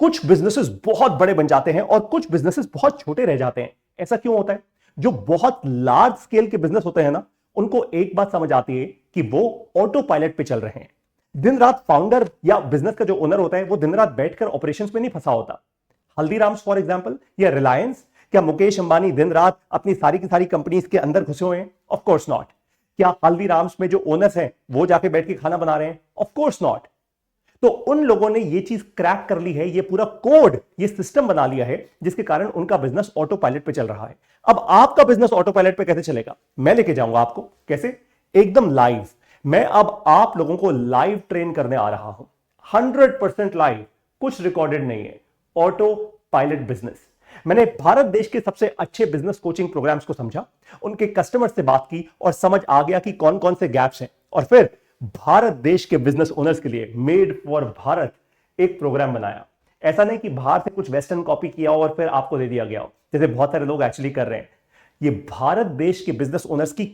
कुछ बिजनेसेस बहुत बड़े बन जाते हैं और कुछ बिजनेसेस बहुत छोटे रह जाते हैं। ऐसा क्यों होता है? जो बहुत लार्ज स्केल के बिजनेस होते हैं ना, उनको एक बात समझ आती है कि वो ऑटो पायलट पे चल रहे हैं। दिन रात फाउंडर या बिजनेस का जो ओनर होता है वो दिन रात बैठकर ऑपरेशंस में नहीं फंसा होता। हल्दीराम्स फॉर एग्जांपल या रिलायंस, क्या मुकेश अंबानी दिन रात अपनी सारी की सारी कंपनीज के अंदर घुसे हुए हैं? Of course not. क्या हल्दीराम्स में जो ओनर्स हैं वो जाके बैठ के खाना बना रहे हैं? Of course not. तो उन लोगों ने ये चीज क्रैक कर ली है, ये पूरा कोड, ये सिस्टम बना लिया है जिसके कारण उनका बिजनेस ऑटो पायलट पे चल रहा है। अब आपका बिजनेस ऑटो पायलट पे कैसे चलेगा? मैं लेके जाऊंगा आपको। कैसे? एकदम लाइव। मैं अब आप लोगों को लाइव ट्रेन करने आ रहा हूं, 100% लाइव, कुछ रिकॉर्डेड नहीं है। Auto pilot business. मैंने भारत देश के सबसे अच्छे बिजनेस कोचिंग प्रोग्राम्स को समझा, उनके कस्टमर से बात की और समझ आ गया कि कौन कौन से गैप्स हैं, और फिर भारत देश के बिजनेस ओनर्स के लिए मेड फॉर भारत एक प्रोग्राम बनाया। ऐसा नहीं कि बाहर से कुछ वेस्टर्न कॉपी किया और फिर आपको दे दिया गया हो, जैसे बहुत सारे लोग एक्चुअली कर रहे हैं। ये भारत देश के बिजनेस ओनर्स की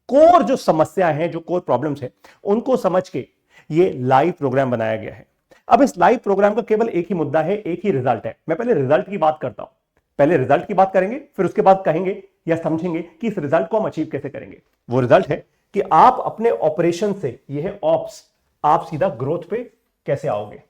कोर जो समस्या है, जो कोर प्रॉब्लम्स है, उनको समझ के ये लाइव प्रोग्राम बनाया गया है। अब इस लाइव प्रोग्राम का केवल एक ही मुद्दा है, एक ही रिजल्ट है। मैं पहले रिजल्ट की बात करता हूं। पहले रिजल्ट की बात करेंगे, फिर उसके बाद कहेंगे या समझेंगे कि इस रिजल्ट को हम अचीव कैसे करेंगे। वो रिजल्ट है कि आप अपने ऑपरेशन से, ये है ऑप्स, आप सीधा ग्रोथ पे कैसे आओगे।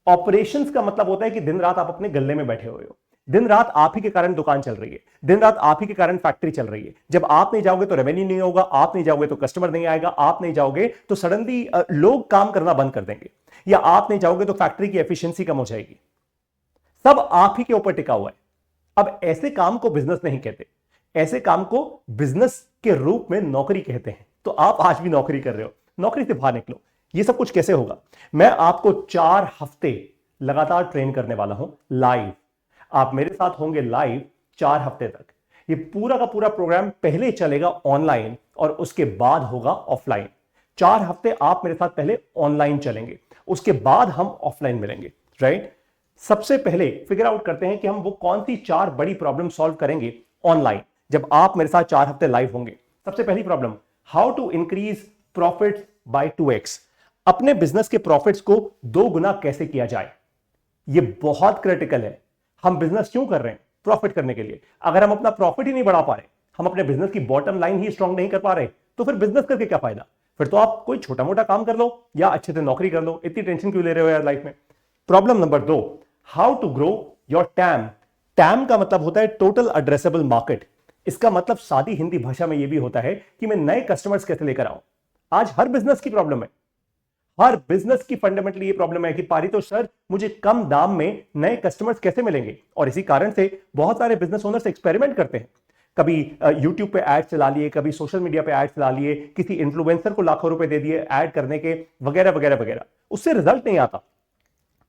ऑपरेशंस का मतलब होता है कि दिन रात आप अपने गल्ले में बैठे हुए हो, दिन रात आप ही के कारण दुकान चल रही है, दिन रात आप ही के कारण फैक्ट्री चल रही है। जब आप नहीं जाओगे तो रेवेन्यू नहीं होगा, आप नहीं जाओगे तो कस्टमर नहीं आएगा, आप नहीं जाओगे तो सडनली लोग काम करना बंद कर देंगे, या आप नहीं जाओगे तो फैक्ट्री की एफिशिएंसी कम हो जाएगी। सब आप ही के ऊपर टिका हुआ है। अब ऐसे काम को बिजनेस नहीं कहते, ऐसे काम को बिजनेस के रूप में नौकरी कहते हैं। तो आप आज भी नौकरी कर रहे हो, नौकरी से बाहर निकलो। ये सब कुछ कैसे होगा? मैं आपको 4 हफ्ते लगातार ट्रेन करने वाला हूं लाइव। आप मेरे साथ होंगे लाइव 4 हफ्ते तक। ये पूरा का पूरा प्रोग्राम पहले चलेगा ऑनलाइन और उसके बाद होगा ऑफलाइन। 4 हफ्ते आप मेरे साथ पहले ऑनलाइन चलेंगे, उसके बाद हम ऑफलाइन मिलेंगे, राइट? सबसे पहले फिगर आउट करते हैं कि हम वो कौन सी 4 बड़ी प्रॉब्लम सॉल्व करेंगे ऑनलाइन जब आप मेरे साथ 4 हफ्ते लाइव होंगे। सबसे पहली problem, how to increase profit by 2x। अपने बिजनेस के प्रॉफिट्स को 2 गुना कैसे किया जाए। ये बहुत क्रिटिकल है। हम बिजनेस क्यों कर रहे हैं? प्रॉफिट करने के लिए। अगर हम अपना प्रॉफिट ही नहीं बढ़ा पा रहे, हम अपने बिजनेस की बॉटम लाइन ही स्ट्रांग नहीं कर पा रहे, तो फिर बिजनेस करके क्या फायदा? फिर तो आप कोई छोटा मोटा काम कर लो या अच्छे से नौकरी कर लो। इतनी टेंशन क्यों ले रहे हो यार लाइफ में? Problem number 2, how to grow your team. Team का मतलब होता है टोटल एड्रेसेबल मार्केट। इसका मतलब सादी हिंदी भाषा में यह भी होता है कि मैं नए कस्टमर्स कैसे लेकर आऊं। आज हर बिजनेस की प्रॉब्लम है, हर बिजनेस की फंडामेंटली ये प्रॉब्लम है कि पारितोष सर, मुझे कम दाम में नए कस्टमर्स कैसे मिलेंगे। और इसी कारण से बहुत सारे बिजनेस ओनर्स एक्सपेरिमेंट करते हैं। कभी यूट्यूब पे ऐड चला लिए, कभी सोशल मीडिया पे ऐड चला लिए, किसी इन्फ्लुएंसर को लाखों रुपए दे दिए ऐड करने के, वगैरह वगैरह वगैरह। उससे रिजल्ट नहीं आता,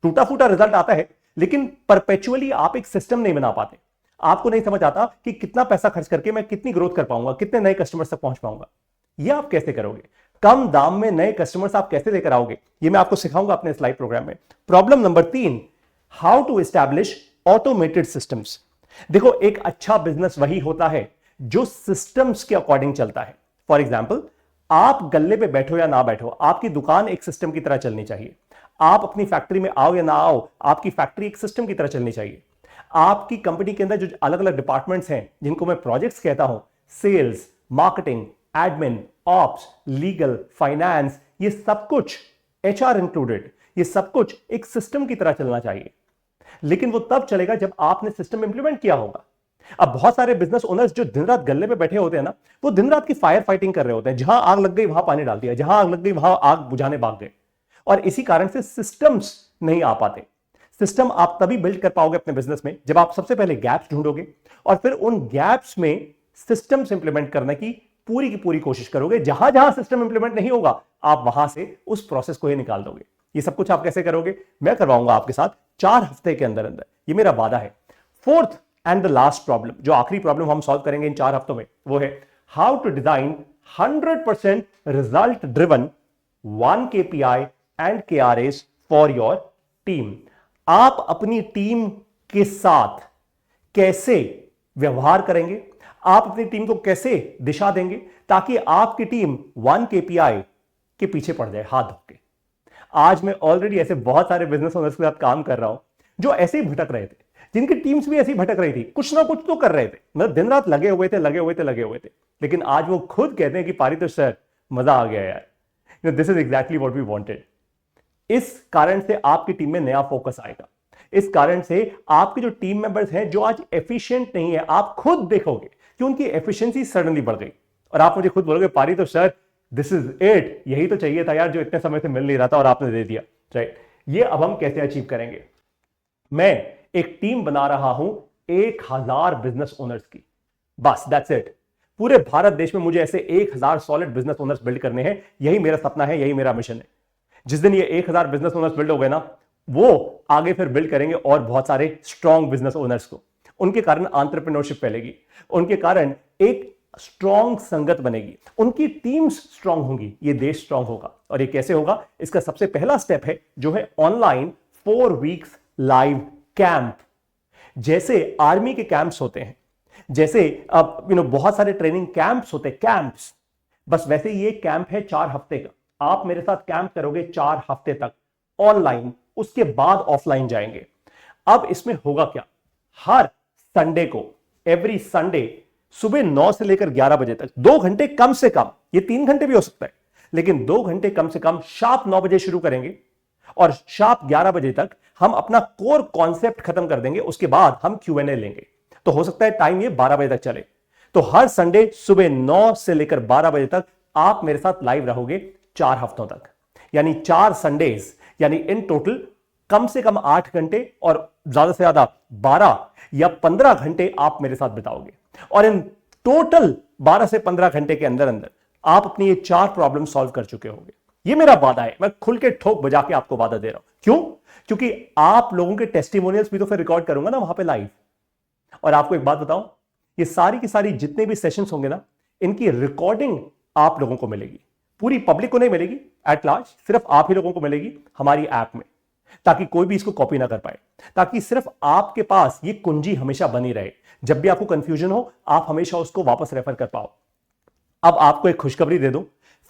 टूटा फूटा रिजल्ट आता है, लेकिन परपेचुअली आप एक सिस्टम नहीं बना पाते। आपको नहीं समझ आता कि कितना पैसा खर्च करके मैं कितनी ग्रोथ कर पाऊंगा, कितने नए कस्टमर्स तक पहुंच पाऊंगा। यह आप कैसे करोगे? कम दाम में नए कस्टमर्स आप कैसे लेकर आओगे, यह मैं आपको सिखाऊंगा अपने स्लाइड प्रोग्राम में। Problem number 3, how to establish automated systems. देखो, एक अच्छा बिजनेस वही होता है जो सिस्टम्स के अकॉर्डिंग चलता है। फॉर एग्जाम्पल, आप गल्ले पे बैठो या ना बैठो, आपकी दुकान एक सिस्टम की तरह चलनी चाहिए। आप अपनी फैक्ट्री में आओ या ना आओ, आपकी फैक्ट्री एक सिस्टम की तरह चलनी चाहिए। आपकी कंपनी के अंदर जो अलग अलग डिपार्टमेंट्स हैं, जिनको मैं प्रोजेक्ट्स कहता हूं, sales, marketing, admin, ops, legal, finance, ये सब कुछ, एचआर इंक्लूडेड, ये सब कुछ एक सिस्टम की तरह चलना चाहिए। लेकिन वो तब चलेगा जब आपने सिस्टम इंप्लीमेंट किया होगा। अब बहुत सारे बिजनेस ओनर्स जो दिन रात गल्ले पे बैठे होते हैं ना, वो दिन रात की फायर फाइटिंग कर रहे होते हैं। जहां आग लग गई वहां पानी डाल दिया, जहां आग लग गई वहां आग बुझाने भाग गए। और इसी कारण से सिस्टम्स नहीं आ पाते। सिस्टम आप तभी बिल्ड कर पाओगे अपने बिजनेस में जब आप सबसे पहले गैप्स ढूंढोगे और फिर उन गैप्स में सिस्टम्स इंप्लीमेंट करने की पूरी कोशिश करोगे। जहां जहां सिस्टम इंप्लीमेंट नहीं होगा, आप वहां से उस प्रोसेस को ही निकाल दोगे। ये सब कुछ आप कैसे करोगे? मैं करवाऊंगा आपके साथ 4 हफ्ते के अंदर अंदर, ये मेरा वादा है। Fourth and the last problem, जो आखिरी प्रॉब्लम हम सॉल्व करेंगे इन 4 हफ्तों में, वो है how to design 100% result driven 1 KPI and KRAs for your team. आप अपनी टीम के साथ कैसे व्यवहार करेंगे, आप अपनी टीम को कैसे दिशा देंगे ताकि आपकी टीम 1 KPI के पीछे पड़ जाए हाथ धो के। आज मैं ऑलरेडी ऐसे बहुत सारे बिजनेस ओनर्स के साथ काम कर रहा हूं जो ऐसे ही भटक रहे थे, जिनकी टीम्स भी ऐसी भटक रही थी, कुछ ना कुछ तो कर रहे थे, मतलब दिन रात लगे हुए थे लगे हुए थे लगे हुए थे। लेकिन आज वो खुद कहते हैं कि पारितोष सर मजा आ गया यार, this is exactly what we wanted. इस कारण से आपकी टीम में नया फोकस आएगा। इस कारण से आपके जो टीम मेंबर्स हैं जो आज एफिशिएंट नहीं है, आप खुद देखोगे कि उनकी एफिशिएंसी सडनली बढ़ गई और आप मुझे खुद बोलोगे Paritosh sir this is it, यही तो चाहिए था यार जो इतने समय से मिल नहीं रहा था और आपने दे दिया, राइट। ये अब हम कैसे अचीव करेंगे? मैं एक टीम बना रहा हूं 1000 बिजनेस ओनर्स की, बस दैट्स इट। पूरे भारत देश में मुझे ऐसे 1000 सॉलिड बिजनेस ओनर्स बिल्ड करने हैं, यही मेरा सपना है, यही मेरा मिशन है। जिस दिन ये 1000 बिजनेस ओनर्स बिल्ड हो गए ना, वो आगे फिर बिल्ड करेंगे और बहुत सारे स्ट्रॉन्ग बिजनेस ओनर्स को। उनके कारण एंटरप्रेन्योरशिप फैलेगी, उनके कारण एक स्ट्रॉन्ग संगत बनेगी, उनकी टीम्स स्ट्रॉन्ग होंगी, ये देश स्ट्रॉन्ग होगा। और ये कैसे होगा? इसका सबसे पहला स्टेप है जो है ऑनलाइन 4 वीक्स लाइव कैंप। जैसे आर्मी के कैंप्स होते हैं, जैसे अब बहुत सारे ट्रेनिंग कैंप्स होते हैं, कैंप्स, बस वैसे ये कैंप है 4 हफ्ते का। आप मेरे साथ कैंप करोगे 4 हफ्ते तक ऑनलाइन, उसके बाद ऑफलाइन जाएंगे। अब इसमें होगा क्या? हर संडे को, एवरी संडे सुबह 9 से लेकर 11 बजे तक 2 घंटे कम से कम, ये 3 घंटे भी हो सकता है, लेकिन 2 घंटे कम से कम शार्प 9 बजे शुरू करेंगे और शार्प 11 बजे तक हम अपना कोर कॉन्सेप्ट खत्म कर देंगे। उसके बाद हम Q&A लेंगे, तो हो सकता है टाइम ये 12 बजे तक चले। तो हर संडे सुबह 9 से लेकर 12 बजे तक आप मेरे साथ लाइव रहोगे 4 हफ्तों तक, यानी 4 संडेज, यानी इन टोटल कम से कम 8 घंटे और ज्यादा से ज्यादा 12 या 15 घंटे आप मेरे साथ बिताओगे। और इन टोटल 12 से 15 घंटे के अंदर अंदर आप अपनी ये 4 प्रॉब्लम सॉल्व कर चुके होंगे। ये मेरा वादा है, मैं खुल के ठोक बजा के आपको वादा दे रहा हूं। क्यों? क्योंकि आप लोगों के टेस्टिमोनियल्स भी तो फिर रिकॉर्ड करूंगा ना वहां पे लाइव। और आपको एक बात बताऊं, ये सारी की सारी जितने भी सेशंस होंगे ना, इनकी रिकॉर्डिंग आप लोगों को मिलेगी, पूरी पब्लिक को नहीं मिलेगी एट लार्ज, सिर्फ आप ही लोगों को मिलेगी हमारी ऐप में, ताकि कोई भी इसको कॉपी ना कर पाए, ताकि सिर्फ आपके पास ये कुंजी हमेशा बनी रहे। जब भी आपको कंफ्यूजन हो, आप हमेशा उसको वापस रेफर कर पाओ। अब आपको एक खुशखबरी दे दूं,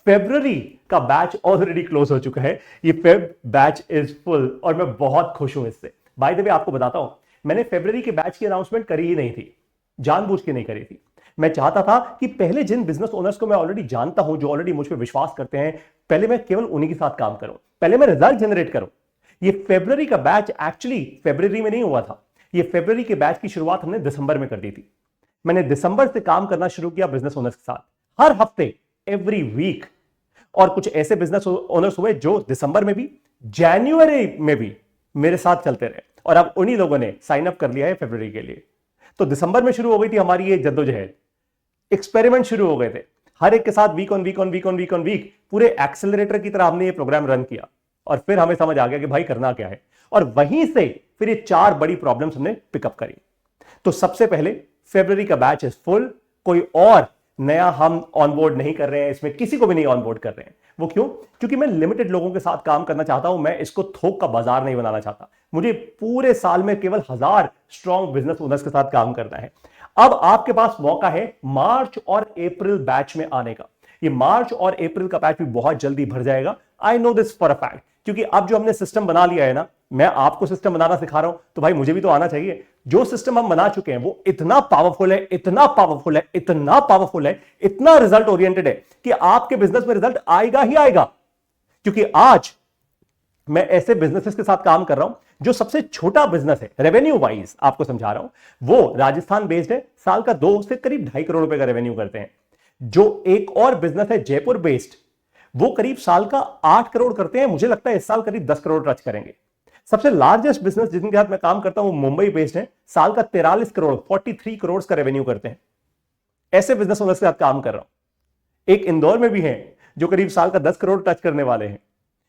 फरवरी का बैच ऑलरेडी क्लोज हो चुका है। ये फेब बैच इज फुल और मैं बहुत खुश हूं इससे। बाय द वे आपको बताता हूं, मैंने फरवरी के बैच की अनाउंसमेंट करी ही नहीं थी, जानबूझ के नहीं करी थी। मैं चाहता था कि पहले जिन बिजनेस ओनर्स को मैं ऑलरेडी जानता हूं, जो ऑलरेडी मुझ पर विश्वास करते हैं, पहले मैं केवल उन्हीं के साथ काम करूं, पहले मैं रिजल्ट जनरेट करूं। ये फरवरी का बैच एक्चुअली फरवरी में नहीं हुआ था, ये फरवरी के बैच की शुरुआत हमने दिसंबर में कर दी थी। मैंने दिसंबर से काम करना शुरू किया बिजनेस ओनर्स के साथ, हर हफ्ते, एवरी वीक। और कुछ ऐसे बिजनेस ओनर्स हुए जो दिसंबर में भी, जनवरी में भी मेरे साथ चलते रहे, और अब उन्हीं लोगों ने साइन अप कर लिया है फरवरी के लिए। तो दिसंबर में शुरू हो गई थी हमारी ये जद्दोजहद, एक्सपेरिमेंट शुरू हो गए थे, हर एक के साथ week on week on week on week on week, पूरे एक्सेलरेटर की तरह हमने ये प्रोग्राम रन किया। और फिर हमें समझ आ गया कि भाई करना क्या है, और वहीं से फिर ये 4 बड़ी प्रॉब्लम्स हमने पिकअप करी। तो सबसे पहले फरवरी का बैच इज फुल, कोई और नया हम ऑनबोर्ड नहीं कर रहे हैं, इसमें किसी को भी नहीं ऑनबोर्ड कर रहे हैं। वो क्यों? क्योंकि मैं लिमिटेड लोगों के साथ काम करना चाहता हूं, मैं इसको थोक का बाजार नहीं बनाना चाहता। मुझे पूरे साल में केवल 1000 स्ट्रॉन्ग बिजनेस ओनर्स के साथ काम करना है। अब आपके पास मौका है मार्च और अप्रैल बैच में आने का। ये मार्च और अप्रैल का बैच भी बहुत जल्दी भर जाएगा, I know this for a fact, क्योंकि अब जो हमने सिस्टम बना लिया है ना, मैं आपको सिस्टम बनाना सिखा रहा हूं, तो भाई मुझे भी तो आना चाहिए। जो सिस्टम हम बना चुके हैं वो इतना पावरफुल है, इतना पावरफुल है, इतना पावरफुल है, इतना रिजल्ट ओरिएंटेड है कि आपके बिजनेस में रिजल्ट आएगा ही आएगा। क्योंकि आज मैं ऐसे बिजनेसेस के साथ काम कर रहा हूं जो सबसे छोटा बिजनेस है रेवेन्यू वाइज, आपको समझा रहा हूं, वो राजस्थान बेस्ड है, साल का 2 से करीब 2.5 करोड़ रुपए का रेवेन्यू करते हैं। जो एक और बिजनेस है जयपुर बेस्ड, वो करीब साल का 8 करोड़ करते हैं, मुझे लगता है इस साल करीब 10 करोड़ टच करेंगे। सबसे लार्जेस्ट बिजनेस जिनके साथ मैं काम करता हूं वो मुंबई बेस्ड है, साल का 43 करोड़ 43 करोड़ का रेवेन्यू करते हैं। ऐसे बिजनेस ओनर्स के साथ काम कर रहा हूं। एक इंदौर में भी है जो करीब साल का 10 करोड़ टच करने वाले हैं।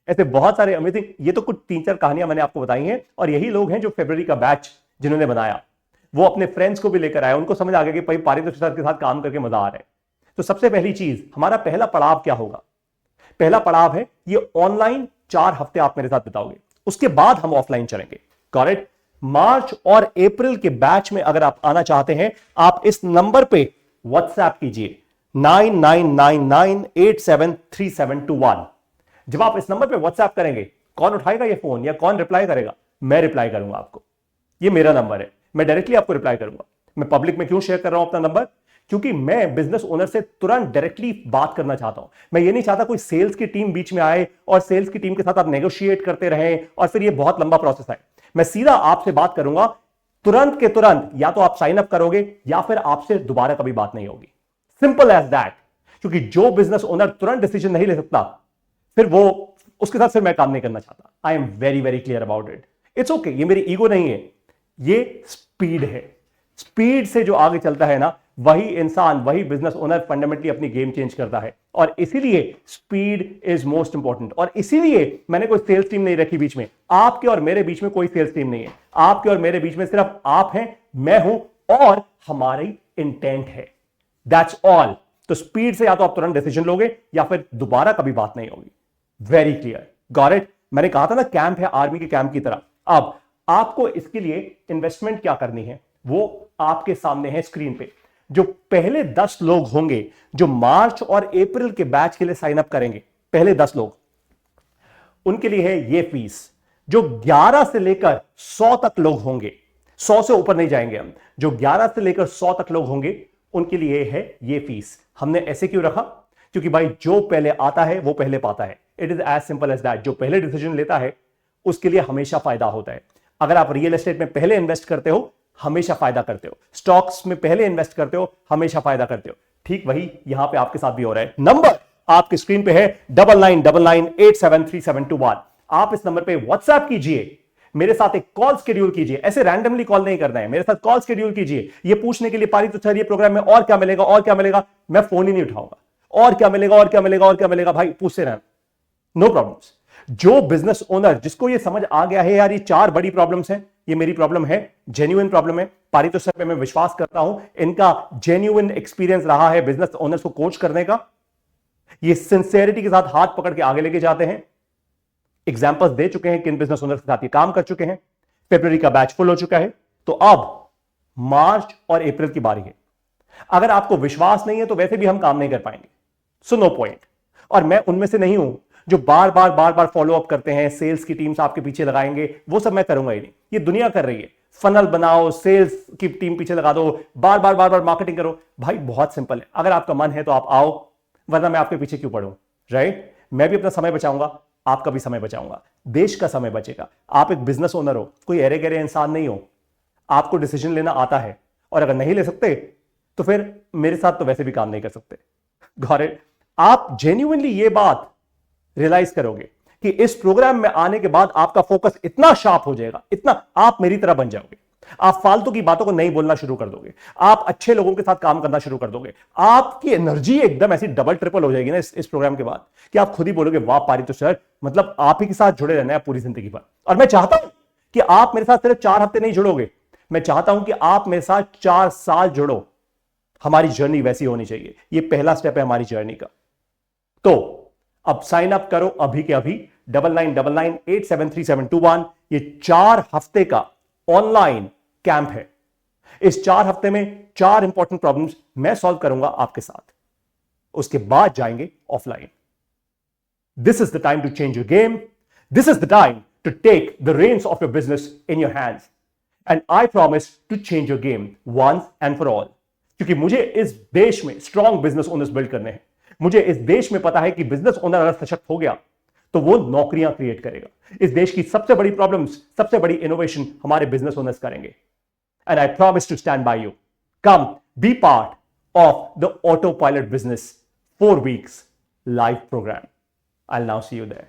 ऐसे बहुत सारे अमेजिंग, ये तो कुछ 3-4 कहानियां मैंने आपको बताई हैं, और यही लोग हैं जो फरवरी का बैच जिन्होंने बनाया, वो अपने फ्रेंड्स को भी लेकर आए, उनको समझ आ गया कि भाई पारितोष सर के साथ काम करके मजा आ रहा है। तो सबसे पहली चीज, हमारा पहला पड़ाव क्या होगा? पहला पड़ाव है ये ऑनलाइन 4 हफ्ते आप मेरे साथ बिताओगे, उसके बाद हम ऑफलाइन चलेंगे। करेक्ट? मार्च और अप्रैल के बैच में अगर आप आना चाहते हैं, आप इस नंबर पे व्हाट्सएप कीजिए 9999873721। जब आप इस नंबर पे व्हाट्सएप करेंगे, कौन उठाएगा ये फोन या कौन रिप्लाई करेगा? मैं रिप्लाई करूंगा आपको। ये मेरा नंबर है, मैं डायरेक्टली आपको रिप्लाई करूंगा। मैं पब्लिक में क्यों शेयर कर रहा हूं अपना नंबर? क्योंकि मैं बिजनेस ओनर से तुरंत डायरेक्टली बात करना चाहता हूं। मैं ये नहीं चाहता कोई सेल्स की टीम बीच में आए और सेल्स की टीम के साथ आप नेगोशिएट करते रहें और फिर ये बहुत लंबा प्रोसेस है। मैं सीधा आपसे बात करूंगा, तुरंत के तुरंत या तो आप साइन अप करोगे या फिर आपसे दोबारा कभी बात नहीं होगी। Simple as that. क्योंकि जो बिजनेस ओनर तुरंत डिसीजन नहीं ले सकता, फिर वो उसके साथ फिर मैं काम नहीं करना चाहता। I am very very clear about it. It's okay, ये मेरी ईगो नहीं है, ये स्पीड है। स्पीड से जो आगे चलता है ना, वही इंसान, वही बिजनेस ओनर फंडामेंटली अपनी गेम चेंज करता है। और इसीलिए स्पीड इज मोस्ट इंपॉर्टेंट। और इसीलिए मैंने कोई सेल्स टीम नहीं रखी बीच में। आपके और मेरे बीच में कोई सेल्स टीम नहीं है। आपके और मेरे बीच में सिर्फ आप हैं, मैं हूं और हमारी इंटेंट है। That's all. तो स्पीड से या तो आप तुरंत डिसीजन लोगे या फिर दोबारा कभी बात नहीं होगी। Very clear, got it. मैंने कहा था ना, कैंप है आर्मी के कैंप की तरह। अब आपको इसके लिए इन्वेस्टमेंट क्या करनी है वो आपके सामने है स्क्रीन पे। जो पहले 10 लोग होंगे जो मार्च और अप्रैल के बैच के लिए साइन अप करेंगे, पहले 10 लोग, उनके लिए है ये फीस। जो 11 से लेकर 100 तक लोग होंगे, 100 से ऊपर नहीं जाएंगे हम, जो 11 से लेकर 100 तक लोग होंगे उनके लिए है ये फीस। हमने ऐसे क्यों रखा? क्योंकि भाई जो पहले आता है वो पहले पाता है। It is as simple as that. जो पहले डिसीजन लेता है उसके लिए हमेशा फायदा होता है। अगर आप रियल एस्टेट में पहले इन्वेस्ट करते हो, हमेशा फायदा करते हो। स्टॉक्स में पहले इन्वेस्ट करते हो, हमेशा फायदा करते हो। ठीक वही यहां पे आपके साथ भी हो रहा है। नंबर आपकी स्क्रीन पे है 9999873721। आप इस नंबर पे व्हाट्सएप कीजिए, मेरे साथ एक कॉल शेड्यूल कीजिए। ऐसे रैंडमली कॉल नहीं करना है, मेरे साथ कॉल शेड्यूल कीजिए ये पूछने के लिए, पारित सर ये प्रोग्राम में और क्या मिलेगा, और क्या मिलेगा। मैं फोन ही नहीं उठाऊंगा। और क्या मिलेगा, और क्या मिलेगा, और क्या मिलेगा, भाई पूछते रहना, नो प्रॉब्लम्स। जो बिजनेस ओनर जिसको ये समझ आ गया है यार ये 4 बड़ी प्रॉब्लम्स हैं, ये मेरी प्रॉब्लम है, जेन्युइन प्रॉब्लम है, पारितो सर पे मैं विश्वास करता हूं, इनका जेन्युइन एक्सपीरियंस रहा है बिजनेस ओनर्स को कोच करने का। ये सिंसियरिटी के साथ हाथ पकड़ के आगे लेके जाते हैं। एग्जांपल्स दे चुके हैं, किन बिजनेस ओनर्स के साथ ये काम कर चुके हैं। फरवरी का बैच फुल हो चुका है, तो अब मार्च और अप्रैल की बारी है। अगर आपको विश्वास नहीं है तो वैसे भी हम काम नहीं कर पाएंगे, सो नो पॉइंट। और मैं उनमें से नहीं हूं जो बार बार फॉलो अप करते हैं, सेल्स की टीम्स आपके पीछे लगाएंगे, वो सब मैं करूंगा ही नहीं। ये दुनिया कर रही है। फनल बनाओ, सेल्स की टीम पीछे लगा दो, बार बार मार्केटिंग करो। भाई बहुत सिंपल है, अगर आपका मन है तो आप आओ, वरना मैं आपके पीछे क्यों पढ़ूं, राइट? मैं भी अपना समय बचाऊंगा, आपका भी समय बचाऊंगा, देश का समय बचेगा। आप एक बिजनेस ओनर हो, कोई अरे गहरे इंसान नहीं हो। आपको डिसीजन लेना आता है, और अगर नहीं ले सकते तो फिर मेरे साथ तो वैसे भी काम नहीं कर सकते। Got it? आप जेन्युइनली ये बात रियलाइज करोगे कि इस प्रोग्राम में आने के बाद आपका फोकस इतना शार्प हो जाएगा, इतना आप मेरी तरह बन जाओगे। आप फालतू की बातों को नहीं बोलना शुरू कर दोगे, आप अच्छे लोगों के साथ काम करना शुरू कर दोगे। आपकी एनर्जी एकदम ऐसी डबल ट्रिपल हो जाएगी ना इस प्रोग्राम के बाद, कि आप खुद ही बोलोगे वाह पारितो सर, मतलब आप ही के साथ जुड़े रहना है पूरी जिंदगी भर। और मैं चाहता हूं कि आप मेरे साथ सिर्फ 4 हफ्ते नहीं जुड़ोगे, मैं चाहता हूं कि आप मेरे साथ 4 साल जुड़ो। हमारी जर्नी वैसी होनी चाहिए। ये पहला स्टेप है हमारी जर्नी का। तो अब साइन अप करो अभी के अभी, 9999873721। ये 4 हफ्ते का ऑनलाइन कैंप है। इस 4 हफ्ते में 4 इंपॉर्टेंट प्रॉब्लम्स मैं सॉल्व करूंगा आपके साथ, उसके बाद जाएंगे offline. This is the time to change your game. This is the time to take the reins of your business in your hands, and I promise to change your game once and for all. क्योंकि मुझे इस देश में strong business owners build करने हैं। मुझे इस देश में पता है कि बिजनेस ओनर अगर सशक्त हो गया तो वो नौकरियां क्रिएट करेगा। इस देश की सबसे बड़ी प्रॉब्लम्स, सबसे बड़ी इनोवेशन हमारे बिजनेस ओनर्स करेंगे। And I promise to stand by you. Come be part of the auto pilot business 4 weeks live program. I will now see you there.